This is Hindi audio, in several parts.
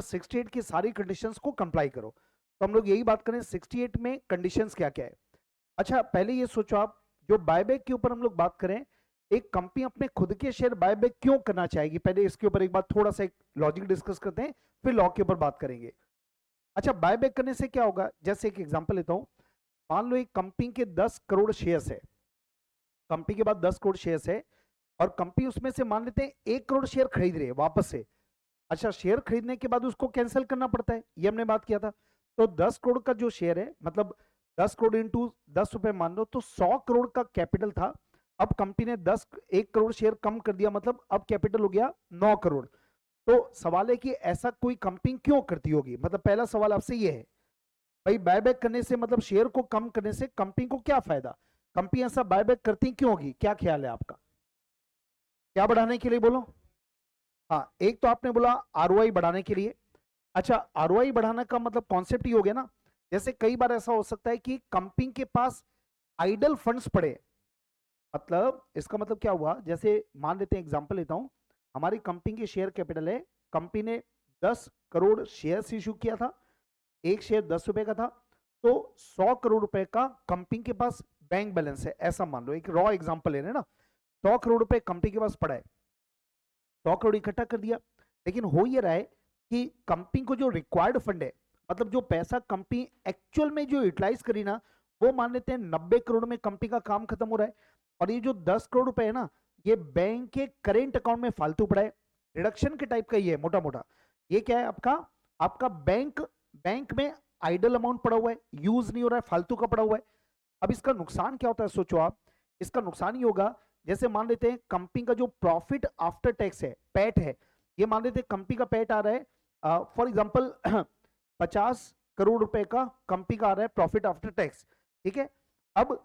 68 की सारी कंडीशंस को कंप्लाई करो। तो हम लोग यही बात करें 68 में कंडीशंस क्या क्या है। अच्छा पहले ये सोचो आप, जो बायबैक के ऊपर हम लोग बात करें, एक कंपनी अपने खुद के शेयर बायबैक क्यों करना चाहेगी, पहले इसके ऊपर एक बार थोड़ा सा एक लॉजिक डिस्कस करते हैं, फिर लॉ के ऊपर बात करेंगे। अच्छा बायबैक करने से क्या होगा, जैसे एक एग्जांपल लेता हूं, मान लो एक कंपनी के 10 करोड़ शेयर्स है, कंपनी के पास 10 करोड़ शेयर्स है, और कंपनी उसमें से मान लेते हैं 1 करोड़ शेयर खरीद रही है वापस से। अच्छा शेयर खरीदने के बाद उसको कैंसिल करना पड़ता है, ये हमने बात किया था। तो 10 करोड़ का जो शेयर है, मतलब 10 करोड़ इंटू 10 रुपए मान लो, तो 100 करोड़ का कैपिटल था। अब कंपनी ने 1 करोड़ शेयर कम कर दिया, मतलब अब कैपिटल हो गया 9 करोड़। तो सवाल है कि ऐसा कोई कंपनी क्यों करती होगी, मतलब पहला सवाल आपसे ये है भाई, बायबैक करने से मतलब शेयर को कम करने से कंपनी को क्या फायदा, कंपनी ऐसा बायबैक करती क्यों होगी, क्या ख्याल है आपका, क्या बढ़ाने के लिए बोलो। हाँ एक तो आपने बोला आरओआई बढ़ाने के लिए। अच्छा आरओआई बढ़ाने का मतलब कॉन्सेप्ट ही हो गया ना, जैसे कई बार ऐसा हो सकता है कि कंपनी के पास आइडल फंड्स पड़े, मतलब इसका मतलब क्या हुआ, जैसे मान लेते हैं एग्जांपल लेता हूं, हमारी कंपनी की शेयर कैपिटल है, कंपनी ने 10 करोड़ शेयर्स इशू किया था, एक शेयर 10 रुपए का था, तो 100 करोड़ रुपए का कंपनी के पास बैंक बैलेंस है, ऐसा मान लो, एक रॉ एग्जांपल ले रहे हैं ना। 100 करोड़ रुपए कंपनी के पास पड़ा है, 100 करोड़ इकट्ठा कर दिया, लेकिन हो ये रहा है कि कंपनी को जो रिक्वायर्ड फंड है, मतलब जो पैसा कंपनी एक्चुअल में जो यूटिलाइज करी ना, वो मान लेते हैं 90 करोड़ में कंपनी का काम खत्म हो रहा है, और ये जो 10 करोड़ रुपए है ना, ये बैंक के करेंट अकाउंट में फालतू पड़ा है, रिडक्शन के टाइप का ये है मोटा मोटा। ये क्या है आपका, आपका बैंक बैंक में आइडल अमाउंट पड़ा हुआ है, यूज नहीं हो रहा है, फालतू का पड़ा हुआ है। अब इसका नुकसान क्या होता है सोचो आप, इसका नुकसान ये होगा, जैसे मान लेते हैं कंपनी का जो प्रॉफिट आफ्टर टैक्स है, पैट है, ये मान लेते हैं कंपनी का पैट आ रहा है फॉर एग्जांपल 50 करोड़ रुपए का कंपनी का आ रहा है प्रॉफिट आफ्टर टैक्स, ठीक है। अब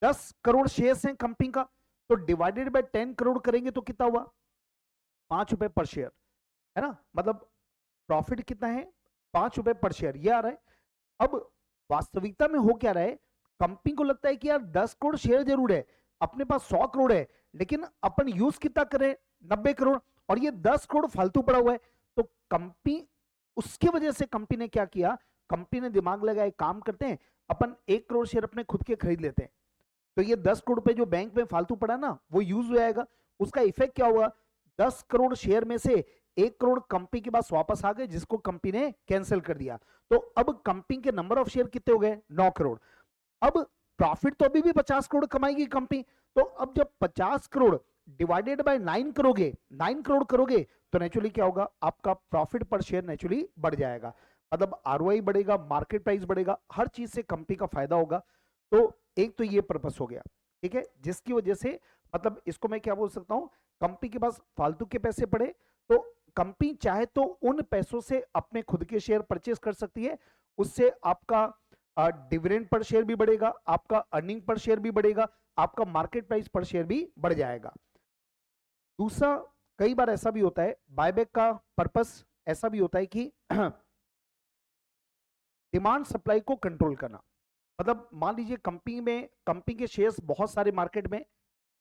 10 करोड़ शेयर्स हैं कंपनी का, तो डिवाइडेड बाय 10 करोड़ करेंगे तो कितना हुआ, 5 रुपए पर शेयर, है ना, मतलब प्रॉफिट कितना है, 5 रुपए पर शेयर, ये आ रहा है। अब वास्तविकता में हो क्या रहा है, कंपनी को लगता है कि यार 10 करोड़ शेयर जरूर है, अपने पास 100 करोड़ है, लेकिन अपन यूज कितना करें, 90 करोड़, और ये 10 करोड़ फालतू पड़ा हुआ है। तो कंपनी, उसकी वजह से कंपनी ने क्या किया, कंपनी ने दिमाग लगाया, काम करते हैं अपन 1 करोड़ शेयर अपने खुद के खरीद लेते हैं, तो ये 10 करोड़ रुपए जो बैंक में फालतू पड़ा ना, वो यूज हो जाएगा। उसका इफेक्ट क्या हुआ, 10 करोड़ शेयर में से 1 करोड़ कंपनी के पास वापस आ गए, जिसको कंपनी ने कैंसिल कर दिया। तो अब कंपनी के नंबर ऑफ शेयर कितने हो गए, 9 करोड़। अब प्रॉफिट तो अभी भी 50 करोड़ कमाएगी कंपनी, तो अब जब 50 करोड़ डिवाइडेड बाय 9 करोगे, 9 करोड़ करोगे, तो नेचुरली क्या होगा, आपका प्रॉफिट पर शेयर नेचुरली बढ़ जाएगा, मतलब आरओआई बढ़ेगा, मार्केट प्राइस बढ़ेगा, हर चीज से कंपनी का फायदा होगा। तो एक तो ये पर्पस हो गया, ठीक है, जिसकी वजह से मतलब इसको मैं क्या बोल सकता हूं, कंपनी के पास फालतू के पैसे पड़े, तो कंपनी चाहे तो उन पैसों से अपने खुद के शेयर परचेस कर सकती है, उससे आपका डिविडेंड पर शेयर भी बढ़ेगा, आपका अर्निंग पर शेयर भी बढ़ेगा, आपका मार्केट प्राइस पर शेयर भी बढ़ जाएगा। दूसरा, कई बार ऐसा भी होता है, बायबैक का पर्पस ऐसा भी होता है कि डिमांड सप्लाई को कंट्रोल करना, मतलब मान लीजिए कंपनी में, कंपनी के शेयर्स बहुत सारे मार्केट में,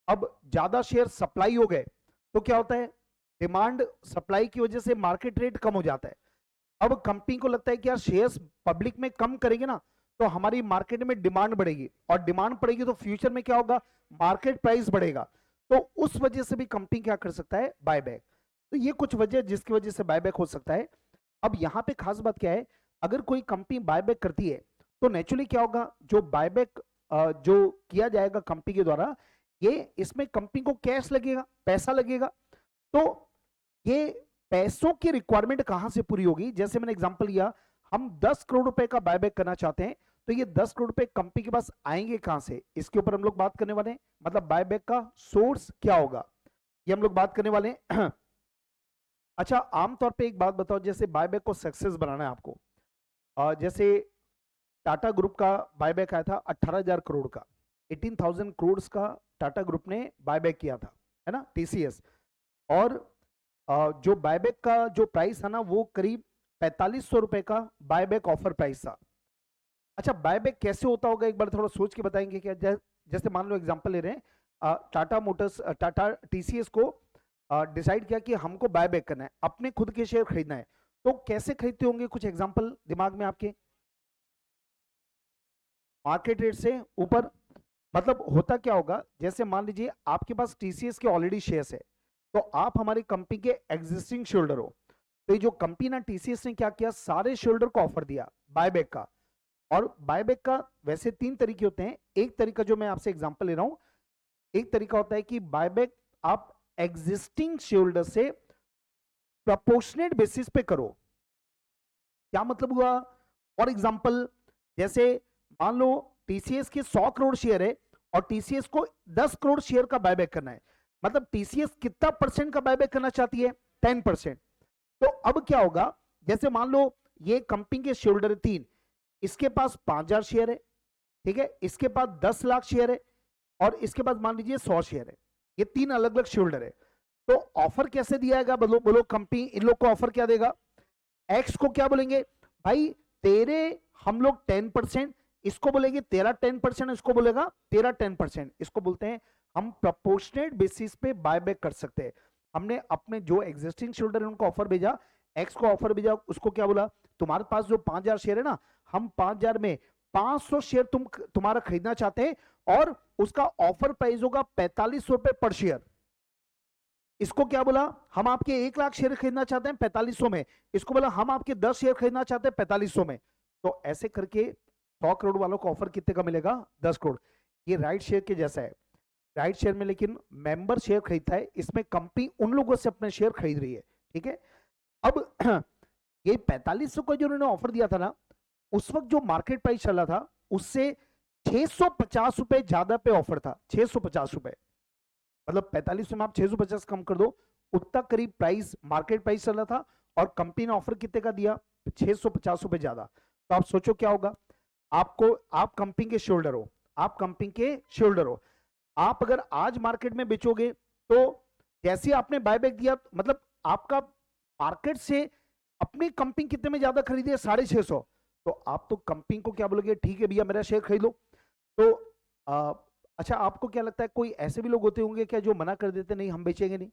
अब ज्यादा शेयर सप्लाई हो गए, तो क्या होता है, डिमांड सप्लाई की वजह से मार्केट रेट कम हो जाता है। अब कंपनी को लगता है कि यार शेयर्स पब्लिक में कम करेंगे ना, तो हमारी मार्केट में डिमांड बढ़ेगी, और डिमांड बढ़ेगी तो फ्यूचर में क्या होगा, मार्केट प्राइस बढ़ेगा, तो उस वजह से भी कंपनी क्या कर सकता है, बायबैक। तो ये कुछ वजह जिसकी वजह से बायबैक हो सकता है। अब यहां पे खास बात क्या है, अगर कोई कंपनी बायबैक करती है, तो नेचुरली क्या होगा, जो बायबैक जो किया जाएगा कंपनी के द्वारा, ये इसमें कंपनी को कैश लगेगा, पैसा लगेगा, तो ये पैसों की रिक्वायरमेंट कहां से पूरी होगी, जैसे मैंने एग्जांपल लिया, हम 10 करोड़ रुपए का बायबैक करना चाहते हैं, तो ये 10 करोड़ रुपए कंपनी के पास आएंगे कहां से, इसके ऊपर हम लोग बात करने वाले हैं, मतलब बायबैक का सोर्स क्या होगा, ये हम लोग बात करने वाले हैं। अच्छा आमतौर पे एक बात बताओ, जैसे बायबैक को सक्सेस बनाना है आपको, जैसे टाटा ग्रुप का बायबैक आया था 18,000 करोड़ का, 18,000 करोड़ का टाटा ग्रुप ने बायबैक किया था, है ना, टीसीएस। और जो बायबैक का जो प्राइस था ना, वो करीब 4500 रुपए का बायबैक ऑफर प्राइस था। अच्छा बायबैक कैसे होता होगा, एक बार थोड़ा सोच के बताएंगे क्या, जैसे मान लो एग्जांपल ले रहे हैं, टाटा मोटर्स, टाटा टीसीएस को डिसाइड किया कि हमको बायबैक करना है, अपने खुद के शेयर खरीदना है, तो कैसे खरीदते होंगे, कुछ एग्जांपल दिमाग में आपके? मार्केट रेट से ऊपर, मतलब होता क्या होगा, जैसे मान लीजिए आपके पास टीसीएस के ऑलरेडी शेयर्स है, तो आप हमारी कंपनी के एग्जिस्टिंग शेयरहोल्डर हो। तो ये जो कंपनी ना टीसीएस ने क्या किया, सारे शेयरहोल्डर को ऑफर दिया बायबैक का। और बायबैक का वैसे 3 तरीके होते हैं। एक तरीका जो मैं आपसे एग्जांपल ले रहा हूं, एक तरीका होता है कि बायबैक आप एग्जिस्टिंग शेयरहोल्डर से प्रोपोर्शनेट बेसिस पे करो। क्या मतलब हुआ? फॉर एग्जांपल, जैसे मान लो टीसीएस के 100 करोड़ शेयर है और टीसीएस को 10 करोड़ शेयर का बायबैक करना है, मतलब टीसीएस कितना परसेंट का बायबैक करना चाहती है? 10%। तो अब क्या होगा, जैसे मान लो ये कंपनी के शेयरहोल्डर 3, इसके पास 5000 शेयर है, ठीक है, इसके पास 10 लाख शेयर है और इसके पास मान लीजिए 100 शेयर है। ये 3 अलग अलग शेयरहोल्डर है। तो ऑफर कैसे दिया जाएगा? बोलो बोलो, कंपनी इन लोग को ऑफर क्या देगा? एक्स को क्या बोलेंगे, भाई तेरे हम लोग 10%, इसको बोलेंगे तेरा 10%, इसको बोलेगा तेरा 10%। इसको बोलते हैं हम प्रोपोर्शनेट बेसिस पे बायबैक कर सकते हैं। हमने अपने जो एग्जिस्टिंग शेयरहोल्डर है उनको ऑफर भेजा, एक्स को ऑफर भेजा, उसको क्या बोला, तुम्हारे पास जो 5000 शेयर है ना, हम 5000 में 500 शेयर तुम्हारा खरीदना चाहते हैं और उसका ऑफर प्राइस होगा 4500 रुपए पर शेयर। इसको क्या बोला, हम आपके 1 लाख शेयर खरीदना चाहते हैं 4500 में, इसको बोला हम आपके 10 शेयर खरीदना चाहते हैं 4500 में। तो ऐसे करके 100 करोड़ वालों को ऑफर कितने का मिलेगा? 10 करोड़। ये राइट शेयर के जैसा है। राइट शेयर में लेकिन मेंबर शेयर खरीदता है, इसमें कंपनी उन लोगों से अपने शेयर खरीद रही है, ठीक है। अब ये 4500 का जो उन्होंने ऑफर दिया था ना, उस वक्त जो मार्केट प्राइस चल रहा था उससे 650 रुपए ज्यादा पे ऑफर था, 650 रुपए। मतलब 4500 में आप 650 कम कर दो, उतना करीब प्राइस मार्केट प्राइस चल रहा था और कंपनी ने ऑफर कितने का दिया? 650 रुपए ज्यादा। तो आप सोचो क्या होगा आपको, आप कंपनी के शेयरहोल्डर हो, आप कंपनी के शेयरहोल्डर हो, आप अगर आज मार्केट में बेचोगे तो जैसे आपने बायबैक दिया, मतलब आपका मार्केट से अपनी कंपनी कितने में ज्यादा खरीदी है? 650। तो आप तो कंपनी को क्या बोलोगे, ठीक है भैया मेरा शेयर खरीद लो। तो अच्छा, आपको क्या लगता है कोई ऐसे भी लोग होते होंगे क्या जो मना कर देते नहीं हम बेचेंगे नहीं?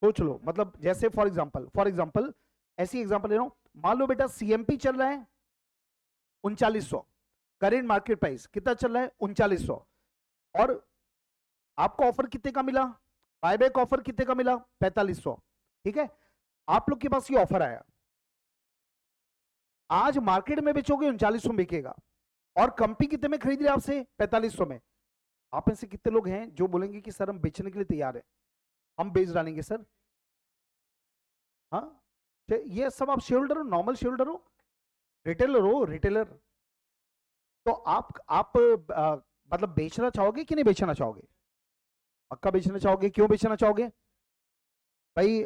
सोच लो, मतलब जैसे फॉर एग्जांपल ऐसी एग्जांपल ले रहा हूं, मान लो बेटा सीएमपी चल रहा है 3900, करेंट मार्केट प्राइस कितना चल रहा है? 3900। और आपको ऑफर कितने का मिला? बायबैक ऑफर कितने का मिला? 4500, ठीक है। आप लोग के पास ये ऑफर आया, आज मार्केट में बेचोगे 3900 में बिकेगा और कंपनी कितने में खरीद रही है आपसे? 4500 में। आप में से कितने लोग हैं जो बोलेंगे कि सर हम बेचने के लिए तैयार है, हम बेच डालेंगे सर? हाँ, तो ये सब आप शेयर होल्डर हो, नॉर्मल शेयर होल्डर हो, रिटेलर हो, रिटेलर। तो आप मतलब बेचना चाहोगे कि नहीं बेचना चाहोगे? पक्का बेचना चाहोगे? क्यों बेचना चाहोगे भाई?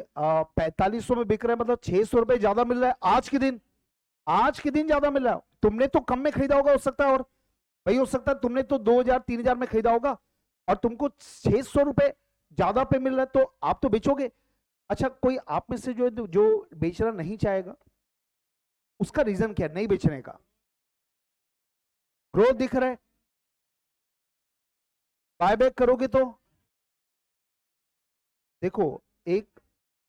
4500 में बिक रहा है, मतलब 600 रुपए ज्यादा मिल रहा है आज के दिन, आज के दिन ज्यादा मिल रहा है। तुमने तो कम में खरीदा होगा हो सकता है, और भाई हो सकता है तुमने तो 2000 3000 में खरीदा होगा और तुमको 600 रुपए ज्यादा पे मिल रहा है, तो आप तो बेचोगे। अच्छा, कोई आप में से जो बेचना नहीं चाहेगा, उसका रीजन क्या है नहीं बेचने का? ग्रोथ दिख रहा है, बायबैक करोगे तो देखो, एक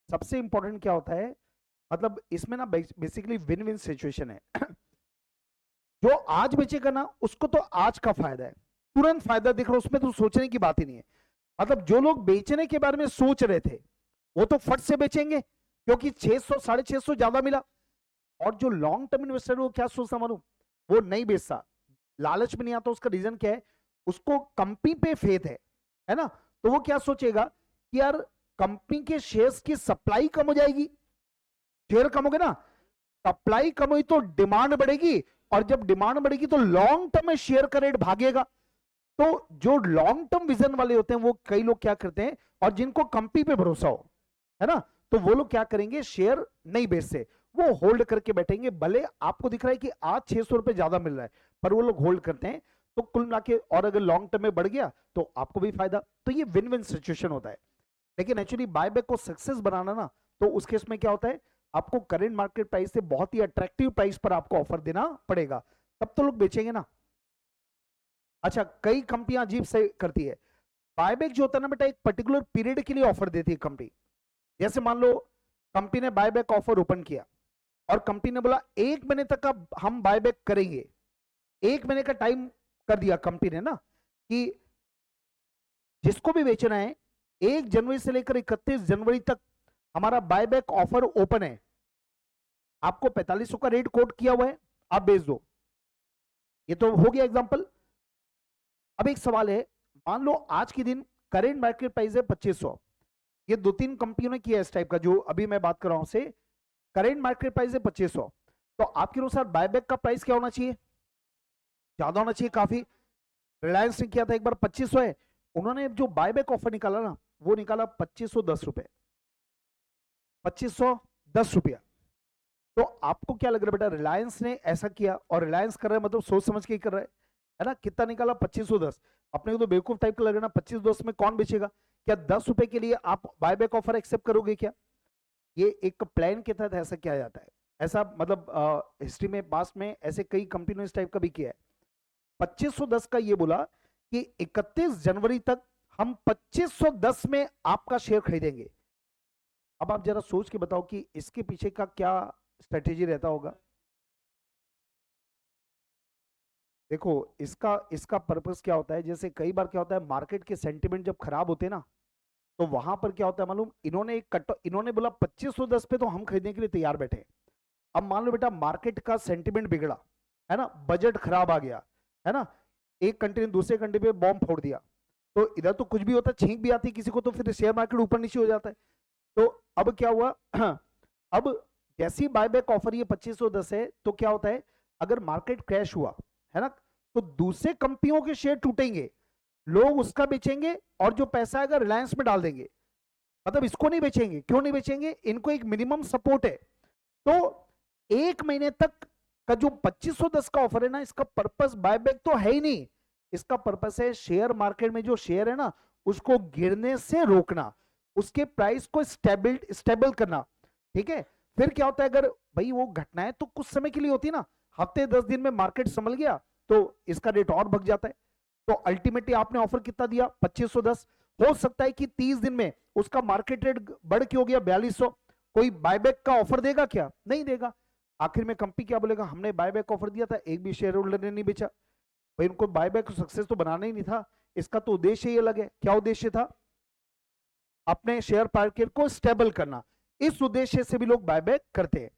सबसे इंपॉर्टेंट क्या होता है, मतलब इसमें ना बेसिकली विन विन सिचुएशन है। जो आज बेचेगा ना उसको तो आज का फायदा है, तुरंत फायदा दिख रहा है, उसमें तो सोचने की बात ही नहीं है। मतलब जो लोग बेचने के बारे में सोच रहे थे वो तो फट से बेचेंगे क्योंकि 600 650 ज्यादा मिला। और जो लॉन्ग टर्म इन्वेस्टर है वो क्या सोचता मालूम, वो नहीं बेचता, लालच में नहीं आता। उसका रीजन क्या है, उसको कंपनी पे फेथ है ना। तो वो क्या सोचेगा कि यार कंपनी के शेयर्स की सप्लाई कम हो जाएगी, शेयर कम हो गए ना, सप्लाई कम हुई तो डिमांड बढ़ेगी, और जब डिमांड बढ़ेगी तो लॉन्ग टर्म में शेयर का रेट भागेगा। तो जो लॉन्ग टर्म विजन वाले होते हैं वो कई लोग क्या करते हैं, और जिनको कंपनी पे भरोसा हो, है ना, तो वो लोग क्या करेंगे, शेयर नहीं बेचते, वो होल्ड करके बैठेंगे। भले आपको दिख रहा है कि आज 600 रुपए ज्यादा मिल रहा है, पर वो लोग होल्ड करते हैं। तो कुल मिला के, और अगर लॉन्ग टर्म में बढ़ गया तो आपको भी फायदा। तो ये विन विन सिचुएशन होता है। लेकिन एक्चुअली बायबैक को सक्सेस बनाना ना, तो उस केस में क्या होता है, आपको करेंट मार्केट प्राइस से बहुत ही अट्रैक्टिव प्राइस पर आपको ऑफर देना पड़ेगा, तब तो लोग बेचेंगे ना। अच्छा, कई कंपनियां अजीब से करती है, बायबैक जो होता है ना बेटा, एक पर्टिकुलर पीरियड के लिए ऑफर देती है कंपनी। जैसे मान लो कंपनी ने बायबैक ऑफर ओपन किया और कंपनी ने बोला 1 महीने तक का हम बायबैक करेंगे, 1 महीने का टाइम कर दिया कंपनी ने ना, कि जिसको भी बेचना है 1 जनवरी से लेकर 31 जनवरी तक हमारा बायबैक ऑफर ओपन है, आपको 4500 का रेट कोट किया हुआ है, आप बेच दो। ये तो हो गया एग्जांपल। अब एक सवाल है, मान लो आज के दिन करेंट मार्केट प्राइस है 2500, ये 2-3 कंपनियों ने किया इस टाइप का, जो अभी मैं बात कर रहा हूं से करेंट मार्केट प्राइस है 2500, तो आपके अनुसार बायबैक का प्राइस क्या होना चाहिए? ज्यादा होना चाहिए काफी। रिलायंस ने किया था एक बार 2500 है, उन्होंने जो बायबैक ऑफर निकाला ना, वो निकाला 2510 रुपए, 2510 रुपया। तो आपको क्या लग रहा है बेटा, रिलायंस ने ऐसा किया, और रिलायंस कर रहा है मतलब सोच समझ के ही कर रहा है ना। कितना निकाला? 2510। अपने को तो बेवकूफ टाइप का लग रहा है ना, 2510 में कौन बेचेगा? क्या 10 रुपए के लिए आप बायबैक ऑफर एक्सेप्ट करोगे क्या? ये एक प्लान के तहत ऐसा किया जाता है, ऐसा मतलब हिस्ट्री में पास्ट में ऐसे कई कंपनियों ने इस टाइप का भी किया है। 2510 का ये बोला कि 31 जनवरी तक हम 2510 में आपका शेयर खरीदेंगे। अब आप जरा सोच के बताओ कि इसके पीछे का क्या स्ट्रेटेजी रहता होगा। देखो, इसका इसका पर्पस क्या होता है, जैसे कई बार क्या होता है, मार्केट के सेंटिमेंट जब खराब होते हैं ना, तो वहां पर क्या होता है मालूम, इन्होंने बोला 2510 पे तो हम खरीदने के लिए तैयार बैठे। अब मान लो बेटा मार्केट का सेंटिमेंट बिगड़ा, है ना, बजट खराब आ गया, है ना, एक कंट्री ने दूसरे कंट्री पे बॉम्ब फोड़ दिया, तो इधर तो कुछ भी होता है, छींक भी आती किसी को, तो फिर शेयर मार्केट ऊपर नीचे हो जाता है। तो अब क्या हुआ अब जैसी बायबैक ऑफर ये 2510 है, तो क्या होता है, अगर मार्केट क्रैश हुआ, है ना, तो दूसरे कंपनियों के शेयर टूटेंगे, लोग उसका बेचेंगे और जो पैसा आएगा रिलायंस में डाल देंगे। मतलब इसको नहीं बेचेंगे, क्यों नहीं बेचेंगे, इनको एक मिनिमम सपोर्ट है। तो 1 महीने तक का जो 2510 का ऑफर है ना, इसका पर्पस बायबैक तो है ही नहीं, इसका पर्पस है शेयर मार्केट में जो शेयर है ना, उसको गिरने से रोकना, उसके प्राइस को स्टेबल करना। ठीक है, फिर क्या होता है, अगर भाई वो घटनाएं तो कुछ समय के लिए होती है ना, हफ्ते 10 दिन में मार्केट संभल गया तो इसका रेट और भग जाता है। तो अल्टीमेटली आपने ऑफर कितना दिया? 2510। हो सकता है कि 30 दिन में उसका मार्केट रेट बढ़ के हो गया 4200। कोई बायबैक का ऑफर देगा क्या? नहीं देगा। आखिर में कंपनी क्या बोलेगा, हमने बायबैक ऑफर दिया था, एक भी शेयर होल्डर ने नहीं बेचा। भाई उनको बायबैक सक्सेस तो बनाना ही नहीं था, इसका तो उद्देश्य ही अलग है। क्या उद्देश्य था? अपने शेयर मार्केट को स्टेबल करना। इस उद्देश्य से भी लोग बायबैक करते हैं।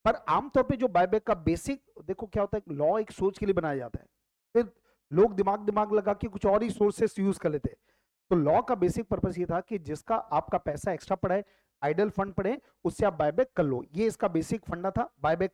पर आमतौर पे जो बायबैक का बेसिक, देखो क्या होता है, लॉ एक सोच के लिए बनाया जाता है, फिर लोग दिमाग लगा के कुछ और ही सोर्सेस यूज कर लेते हैं। तो लॉ का बेसिक पर्पस ये था कि जिसका आपका पैसा एक्स्ट्रा पड़ा है, आइडल फंड पड़े, उससे आप बायबैक कर लो। ये इसका बेसिक फंडा था बायबैक।